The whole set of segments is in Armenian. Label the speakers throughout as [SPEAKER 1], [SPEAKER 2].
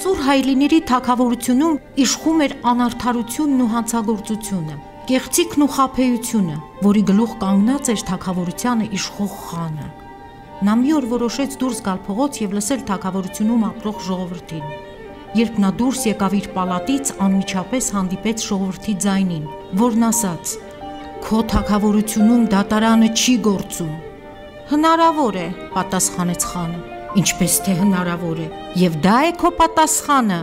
[SPEAKER 1] Ծուր հայրիների թագավորությունում իշխում էր անարդարությունն ու հանցագործությունը, կեղծիքն ու խաբեությունը, որի գլուխ կանգնած էր թագավորությանը իշխող խանը։ Նա մի օր որոշեց դուրս գալ փողոց եւ լսել թագավորությունում ապրող ժողովրդին։ Երբ նա դուրս եկավ իր պալատից, անմիջապես հանդիպեց ժողովրդի ձայնին, որն ասաց. «Քո թագավորությունում դատարանը չի գործում»։ «Հնարավոր է», պատասխանեց խանը։ «Ինչպես թե հնարավոր է, եւ դա է քո պատասխանը»։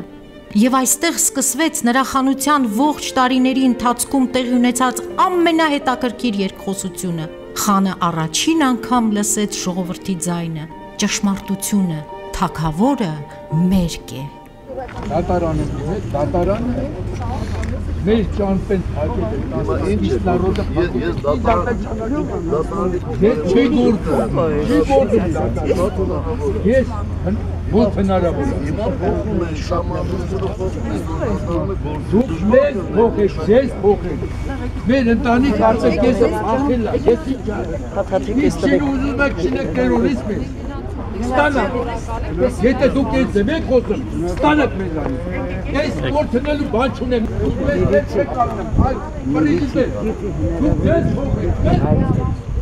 [SPEAKER 1] Եվ այստեղ սկսվեց նրա խանության ողջ տարիների ընթացքում տեղի ունեցած ամենահետաքրքիր երկխոսությունը։ Խանը առաջին անգամ լսեց ժողովրդի ձայնը, ճշմարտությունը, թագավորը մերկ է։
[SPEAKER 2] Դատարանը, դատարանը մեր ճանապեն հագել է նարոդը ես չի գործում ես ո՞ր հնարավոր է հիմա փոխում են շամանությունը դուք մեզ փոխեք ես փոխեք մեր ընտանիք արդյոք ես ախել ես ինչ ուզում եք չնեք տերորիզմ է ստանաք եթե դուք ես եք խոսում ստանաք մեզանից ես գործնելու բան չունեմ ես չեք ալնեմ այլ պրիզիդենտ դուք ես փոխեք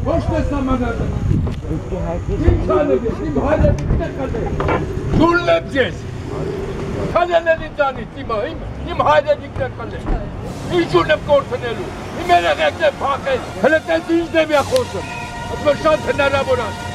[SPEAKER 2] ոչ թե սամանալը ինչ անեք իմ հայրը չեք ալել Ջուրն եմ ձեզ քանեն են ինձանից իմ հայրենիքն է կլել ինչուն եմ գործնելու իմ երեխեքն եմ փախել հլը տես ինչ դեմ է խոսում ասում շատ հնարավոր է